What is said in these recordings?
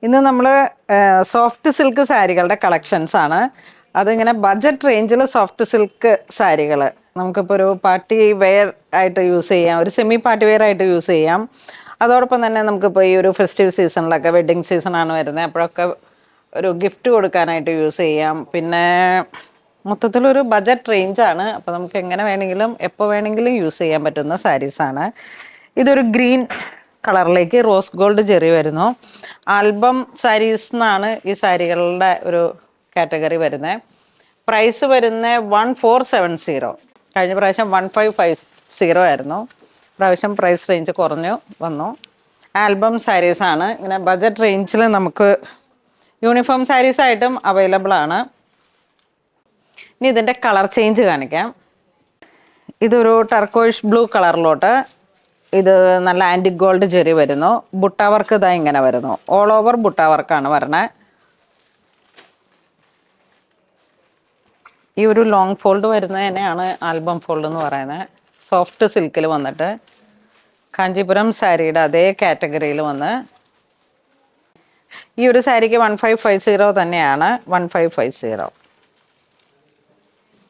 ഇന്ന് നമ്മൾ soft silk സാരികളുടെ collections ആണ്. അതിങ്ങനെ ബഡ്ജറ്റ് റേഞ്ചിൽ സോഫ്റ്റ് സിൽക്ക് സാരികൾ നമുക്കിപ്പോൾ ഒരു പാർട്ടി വെയർ ആയിട്ട് യൂസ് ചെയ്യാം, ഒരു സെമി പാർട്ടി വെയർ ആയിട്ട് യൂസ് ചെയ്യാം. അതോടൊപ്പം തന്നെ നമുക്കിപ്പോൾ ഈ ഒരു ഫെസ്റ്റീവ് സീസണിലൊക്കെ, വെഡ്ഡിങ് സീസണാണ് വരുന്നത്, അപ്പോഴൊക്കെ ഒരു ഗിഫ്റ്റ് കൊടുക്കാനായിട്ട് യൂസ് ചെയ്യാം. പിന്നെ മൊത്തത്തിലൊരു ബഡ്ജറ്റ് റേഞ്ചാണ്. അപ്പോൾ നമുക്ക് എങ്ങനെ വേണമെങ്കിലും എപ്പോൾ വേണമെങ്കിലും യൂസ് ചെയ്യാൻ പറ്റുന്ന സാരീസാണ്. ഇതൊരു ഗ്രീൻ കളറിലേക്ക് റോസ് ഗോൾഡ് ജെറി വരുന്നു. ആൽബം സാരീസ് എന്നാണ് ഈ സാരികളുടെ ഒരു കാറ്റഗറി വരുന്നത്. പ്രൈസ് വരുന്നത് 1470. കഴിഞ്ഞ പ്രാവശ്യം 1550 ആയിരുന്നു. പ്രാവശ്യം പ്രൈസ് റേഞ്ച് കുറഞ്ഞു വന്നു. ആൽബം സാരീസാണ്. ഇങ്ങനെ ബഡ്ജറ്റ് റേഞ്ചിൽ നമുക്ക് യൂണിഫോം സാരീസായിട്ടും അവൈലബിൾ ആണ്. ഇനി ഇതിൻ്റെ കളർ ചേഞ്ച് കാണിക്കാം. ഇതൊരു ടർക്കോയിഷ് ബ്ലൂ കളറിലോട്ട് ഇത് നല്ല ആൻറ്റിക് ഗോൾഡ് ജെറി വരുന്നു. ബുട്ട വർക്ക് ഇതാ ഇങ്ങനെ വരുന്നു. ഓൾ ഓവർ ബുട്ട വർക്കാണ് വരണേ. ഈ ഒരു ലോങ് ഫോൾഡ് വരുന്നതിനെയാണ് ആൽബം ഫോൾഡ് എന്ന് പറയുന്നത്. സോഫ്റ്റ് സിൽക്കിൽ വന്നിട്ട് കാഞ്ചീപുരം സാരിയുടെ അതേ കാറ്റഗറിയിൽ വന്ന് ഈ ഒരു സാരിക്ക് 1550 തന്നെയാണ്. 1550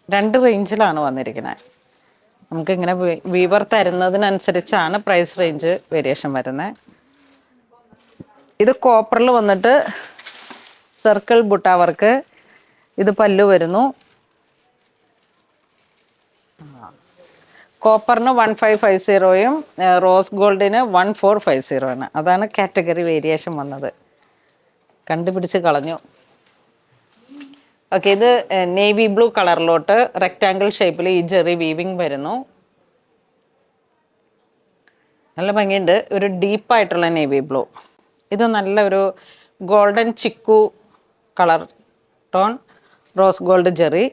രണ്ട് റേഞ്ചിലാണ് വന്നിരിക്കുന്നത്. നമുക്കിങ്ങനെ വീവർ തരുന്നതിനനുസരിച്ചാണ് പ്രൈസ് റേഞ്ച് വേരിയേഷൻ വരുന്നത്. ഇത് കോപ്പറിൽ വന്നിട്ട് സർക്കിൾ ബുട്ട വർക്ക്. ഇത് പല്ലു വരുന്നു. കോപ്പറിന് 1550യും റോസ് ഗോൾഡിന് 1450 ആണ്. അതാണ് കാറ്റഗറി വേരിയേഷൻ വന്നത്. കണ്ടുപിടിച്ച് കളഞ്ഞു. ഓക്കെ, ഇത് നേവി ബ്ലൂ കളറിലോട്ട് റെക്റ്റാങ്കിൾ ഷേപ്പിൽ ഈ ജെറി വീവിങ് വരുന്നു. നല്ല ഭംഗിയുണ്ട്. ഒരു ഡീപ്പായിട്ടുള്ള നേവി ബ്ലൂ. ഇത് നല്ല ഒരു golden chikoo colour tone, rose gold zari.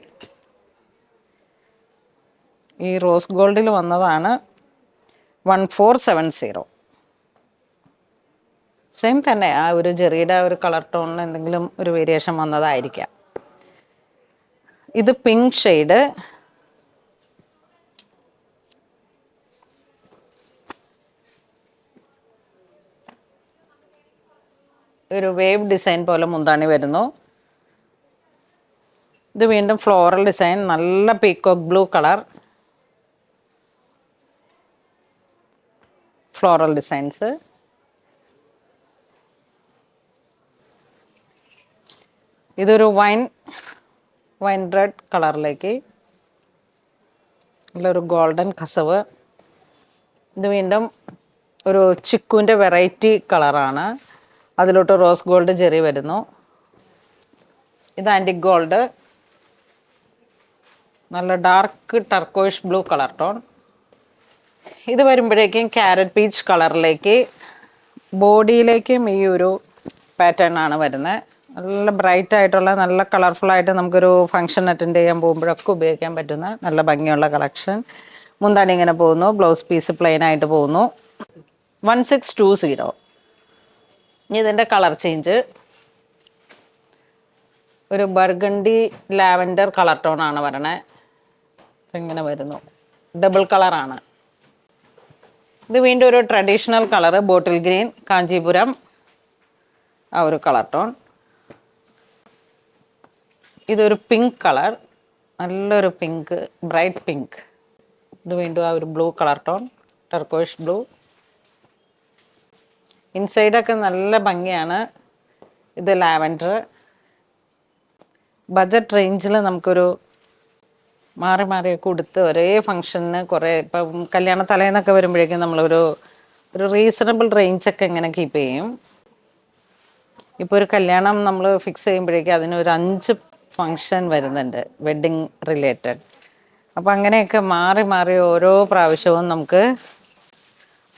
ഈ റോസ് ഗോൾഡിൽ വന്നതാണ് 1470. സെയിം തന്നെ, ആ ഒരു ജെറിയുടെ ഒരു കളർ ടോണിൽ എന്തെങ്കിലും ഒരു വേരിയേഷൻ വന്നതായിരിക്കാം. ഇത് പിങ്ക് ഷെയ്ഡ്. ഒരു വേവ് ഡിസൈൻ പോലെ മുന്താണി വരുന്നു. ഇത് വീണ്ടും ഫ്ലോറൽ ഡിസൈൻ, നല്ല peacock blue colour floral designs. ഇതൊരു വൈൻ റെഡ് കളറിലേക്ക് നല്ലൊരു ഗോൾഡൻ കസവ്. ഇത് വീണ്ടും ഒരു ചിക്കുവിൻ്റെ വെറൈറ്റി കളറാണ്. അതിലോട്ട് റോസ് ഗോൾഡ് ജെറി വരുന്നു. ഇത് ആൻറ്റിക് ഗോൾഡ്, നല്ല dark turquoise blue colour tone. ഇത് വരുമ്പോഴേക്കും ക്യാരറ്റ് പീച്ച് കളറിലേക്ക് ബോഡിയിലേക്കും ഈ ഒരു പാറ്റേൺ ആണ് വരുന്നത്. നല്ല ബ്രൈറ്റ് ആയിട്ടുള്ള, നല്ല കളർഫുള്ളായിട്ട് നമുക്കൊരു ഫംഗ്ഷൻ അറ്റൻഡ് ചെയ്യാൻ പോകുമ്പോഴൊക്കെ ഉപയോഗിക്കാൻ പറ്റുന്ന നല്ല ഭംഗിയുള്ള കളക്ഷൻ. മുന്താണി ഇങ്ങനെ പോകുന്നു. ബ്ലൗസ് പീസ് പ്ലെയിൻ ആയിട്ട് പോകുന്നു. 1620. ഇതിൻ്റെ കളർ ചേഞ്ച് ഒരു ബർഗണ്ടി ലാവൻഡർ കളർ ടോൺ ആണ് വരണേ. ഇങ്ങനെ വരുന്നു. ഡബിൾ കളറാണ്. ഇത് വീണ്ടും ഒരു traditional colour, bottle green, Kanchipuram, ആ ഒരു കളർ ടോൺ. ഇതൊരു പിങ്ക് കളർ, നല്ലൊരു പിങ്ക്, ബ്രൈറ്റ് പിങ്ക്. ഇത് വീണ്ടും ആ ഒരു blue colour tone, turquoise blue. ഇൻസൈഡൊക്കെ നല്ല ഭംഗിയാണ്. ഇത് ലാവൻഡർ. ബഡ്ജറ്റ് റേഞ്ചിൽ നമുക്കൊരു മാറി മാറിയൊക്കെ കൊടുത്ത് ഒരേ ഫംഗ്ഷന് കുറേ, ഇപ്പം കല്യാണ തലേന്നൊക്കെ വരുമ്പോഴേക്കും നമ്മളൊരു റീസണബിൾ റേഞ്ചൊക്കെ ഇങ്ങനെ കീപ്പ് ചെയ്യും. ഇപ്പോൾ ഒരു കല്യാണം നമ്മൾ ഫിക്സ് ചെയ്യുമ്പോഴേക്കും അതിനൊരു 5 ഫങ്ഷൻ വരുന്നുണ്ട്, വെഡ്ഡിങ് റിലേറ്റഡ്. അപ്പോൾ അങ്ങനെയൊക്കെ മാറി മാറി ഓരോ പ്രാവശ്യവും നമുക്ക്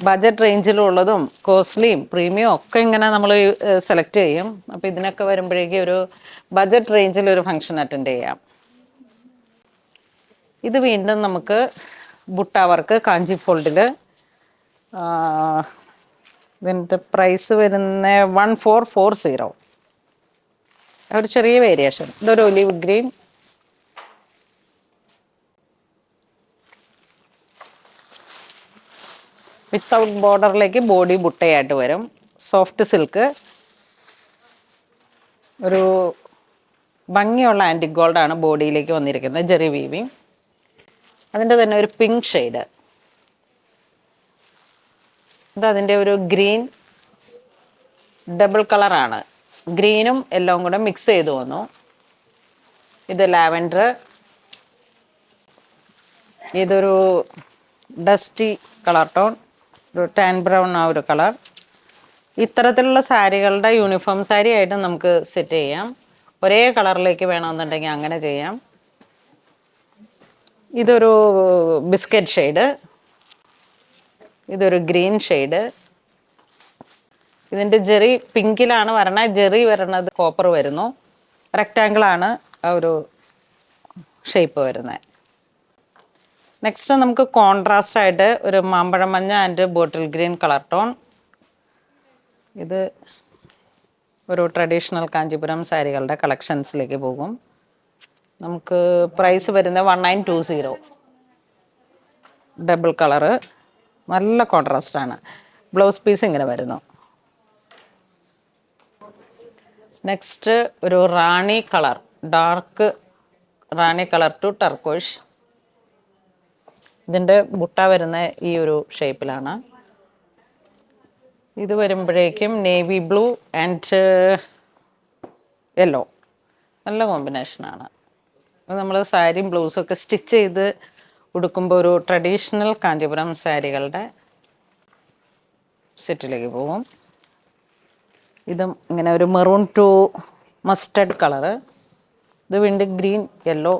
ബഡ്ജറ്റ് റേഞ്ചിലുള്ളതും കോസ്റ്റ്ലിയും പ്രീമിയം ഒക്കെ ഇങ്ങനെ നമ്മൾ സെലക്ട് ചെയ്യും. അപ്പോൾ ഇതിനൊക്കെ വരുമ്പോഴേക്കും ഒരു ബഡ്ജറ്റ് റേഞ്ചിൽ ഒരു ഫംഗ്ഷൻ അറ്റൻഡ് ചെയ്യാം. ഇത് വീണ്ടും നമുക്ക് ബുട്ട വർക്ക് കാഞ്ചി ഫോൾഡിൽ. ഇതിൻ്റെ പ്രൈസ് വരുന്ന 1440. ഒരു ചെറിയ വേരിയേഷൻ. ഇതൊരു ഒലിവ് ഗ്രീൻ. വിത്തൗട്ട് ബോർഡറിലേക്ക് ബോഡി ബുട്ടയായിട്ട് വരും. Soft silk. ഒരു ഭംഗിയുള്ള ആൻറ്റിക് ഗോൾഡാണ് ബോഡിയിലേക്ക് വന്നിരിക്കുന്നത്, ജെറി വീവിങ്. അതിൻ്റെ തന്നെ ഒരു പിങ്ക് ഷെയ്ഡ്, ഇത് അതിൻ്റെ ഒരു ഗ്രീൻ ഡബിൾ കളറാണ്, ഗ്രീനും എല്ലാം കൂടെ മിക്സ് ചെയ്ത് വന്നു. ഇത് ലാവൻഡർ, ഇതൊരു ഡസ്റ്റി കളർ ടോൺ, ഒരു ടാൻ ബ്രൗൺ ആ ഒരു കളർ. ഇത്തരത്തിലുള്ള സാരികളുടെ യൂണിഫോം സാരി ആയിട്ട് നമുക്ക് സെറ്റ് ചെയ്യാം. ഒരേ കളറിലേക്ക് വേണമെന്നുണ്ടെങ്കിൽ അങ്ങനെ ചെയ്യാം. ഇതൊരു ബിസ്ക്കറ്റ് ഷെയ്ഡ്, ഇതൊരു ഗ്രീൻ ഷെയ്ഡ്. ഇതിൻ്റെ ജെറി പിങ്കിലാണ് വരണത്, ജെറി വരണത് കോപ്പർ വരുന്നു. റെക്റ്റാങ്കിളാണ് ആ ഒരു ഷേപ്പ് വരുന്നത്. നെക്സ്റ്റ് നമുക്ക് കോൺട്രാസ്റ്റ് ആയിട്ട് ഒരു മാമ്പഴം മഞ്ഞ and bottle green colour tone. ഇത് ഒരു ട്രഡീഷണൽ കാഞ്ചീപുരം സാരികളുടെ കളക്ഷൻസിലേക്ക് പോകും. നമുക്ക് പ്രൈസ് വരുന്നത് 1920. ഡബിൾ കളറ്, നല്ല കോൺട്രാസ്റ്റാണ്. ബ്ലൗസ് പീസ് ഇങ്ങനെ വരുന്നു. നെക്സ്റ്റ് ഒരു rani colour, dark rani colour to turquoise. ഇതിൻ്റെ ബുട്ട വരുന്ന ഈ ഒരു ഷേപ്പിലാണ്. ഇത് വരുമ്പോഴേക്കും നേവി ബ്ലൂ ആൻഡ് യെല്ലോ, നല്ല കോമ്പിനേഷനാണ്. നമ്മൾ സാരിയും ബ്ലൗസും ഒക്കെ സ്റ്റിച്ച് ചെയ്ത് ഉടുക്കുമ്പോൾ ഒരു ട്രഡീഷണൽ കാഞ്ചീപുരം സാരികളുടെ സെറ്റിലേക്ക് പോകും. ഇതും ഇങ്ങനെ ഒരു മെറൂൺ ടു മസ്റ്റർഡ് കളറ്, ഇത് വീണ്ടും ഗ്രീൻ യെല്ലോ,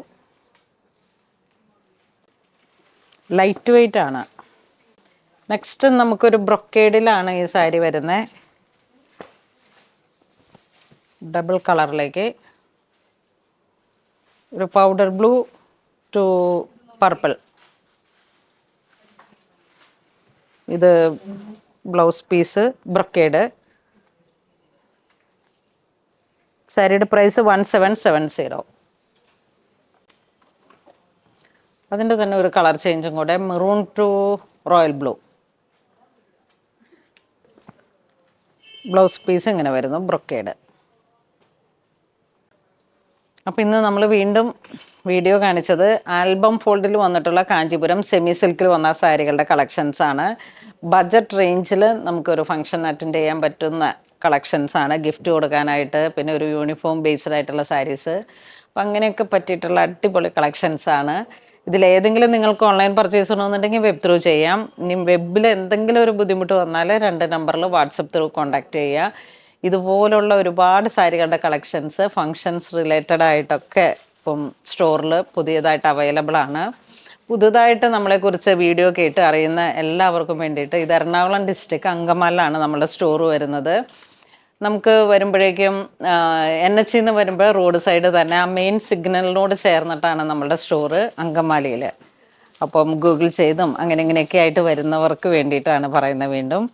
ലൈറ്റ് വെയ്റ്റ് ആണ്. നെക്സ്റ്റ് നമുക്കൊരു ബ്രൊക്കേഡിലാണ് ഈ സാരി വരുന്നത്, ഡബിൾ കളറിലേക്ക് ഒരു പൗഡർ ബ്ലൂ ടു പർപ്പിൾ. ഇത് ബ്ലൗസ് പീസ് ബ്രൊക്കേഡ്. സാരിയുടെ പ്രൈസ് 1770. അതിൻ്റെ തന്നെ ഒരു കളർ ചേഞ്ചും കൂടെ, maroon to royal blue. Blouse piece ഇങ്ങനെ വരുന്നു, ബ്രൊക്കേഡ്. അപ്പോൾ ഇന്ന് നമ്മൾ വീണ്ടും വീഡിയോ കാണിച്ചത് ആൽബം ഫോൾഡിൽ വന്നിട്ടുള്ള കാഞ്ചീപുരം സെമി സിൽക്കിൽ വന്ന സാരികളുടെ കളക്ഷൻസാണ്. ബഡ്ജറ്റ് റേഞ്ചിൽ നമുക്കൊരു ഫംഗ്ഷൻ അറ്റൻഡ് ചെയ്യാൻ പറ്റുന്ന കളക്ഷൻസാണ്, ഗിഫ്റ്റ് കൊടുക്കാനായിട്ട്, പിന്നെ ഒരു യൂണിഫോം ബേസ്ഡ് ആയിട്ടുള്ള സാരീസ്. അപ്പം അങ്ങനെയൊക്കെ പറ്റിയിട്ടുള്ള അടിപൊളി കളക്ഷൻസാണ്. ഇതിലേതെങ്കിലും നിങ്ങൾക്ക് ഓൺലൈൻ പർച്ചേസ് ചെയ്യണമെന്നുണ്ടെങ്കിൽ വെബ് ത്രൂ ചെയ്യാം. ഇനി വെബിൽ എന്തെങ്കിലും ഒരു ബുദ്ധിമുട്ട് വന്നാൽ 2 നമ്പറിൽ വാട്സപ്പ് ത്രൂ കോൺടാക്റ്റ് ചെയ്യുക. ഇതുപോലുള്ള ഒരുപാട് സാരികളുടെ കളക്ഷൻസ് ഫങ്ഷൻസ് റിലേറ്റഡ് ആയിട്ടൊക്കെ ഇപ്പം സ്റ്റോറിൽ പുതിയതായിട്ട് അവൈലബിൾ ആണ്. പുതുതായിട്ട് നമ്മളെക്കുറിച്ച് വീഡിയോ കേട്ട് അറിയുന്ന എല്ലാവർക്കും വേണ്ടിയിട്ട്, ഇത് എറണാകുളം ഡിസ്ട്രിക്ട് അങ്കമാലിലാണ് നമ്മുടെ സ്റ്റോർ വരുന്നത്. നമുക്ക് വരുമ്പോഴേക്കും NH നിന്ന് വരുമ്പോൾ റോഡ് സൈഡ് തന്നെ ആ മെയിൻ സിഗ്നലിനോട് ചേർന്നിട്ടാണ് നമ്മളുടെ സ്റ്റോറ് അങ്കമാലിയിൽ. അപ്പം ഗൂഗിൾ ചെയ്തും അങ്ങനെ ഇങ്ങനെയൊക്കെ ആയിട്ട് വരുന്നവർക്ക് വേണ്ടിയിട്ടാണ് പറയുന്നത്. വീണ്ടും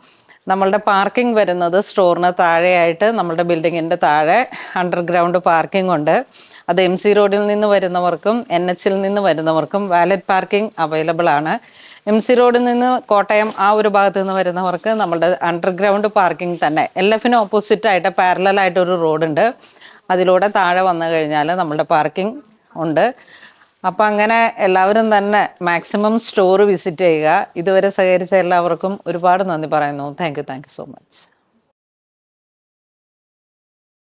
നമ്മളുടെ പാർക്കിംഗ് വരുന്നത് സ്റ്റോറിന് താഴെയായിട്ട്, നമ്മളുടെ ബിൽഡിങ്ങിൻ്റെ താഴെ അണ്ടർഗ്രൗണ്ട് പാർക്കിംഗ് ഉണ്ട്. അത് MC റോഡിൽ നിന്ന് വരുന്നവർക്കും NH നിന്ന് വരുന്നവർക്കും വാലറ്റ് പാർക്കിംഗ് അവൈലബിൾ ആണ്. MC റോഡിൽ നിന്ന് കോട്ടയം ആ ഒരു ഭാഗത്ത് നിന്ന് വരുന്നവർക്ക് നമ്മളുടെ അണ്ടർഗ്രൗണ്ട് പാർക്കിംഗ് തന്നെ, LF-ന് ഓപ്പോസിറ്റായിട്ട് പാരലലായിട്ട് ഒരു റോഡുണ്ട്, അതിലൂടെ താഴെ വന്നു കഴിഞ്ഞാൽ നമ്മളുടെ പാർക്കിംഗ് ഉണ്ട്. അപ്പം അങ്ങനെ എല്ലാവരും തന്നെ മാക്സിമം സ്റ്റോർ വിസിറ്റ് ചെയ്യുക. ഇതുവരെ സഹകരിച്ച എല്ലാവർക്കും ഒരുപാട് നന്ദി പറയുന്നു. Thank you so much.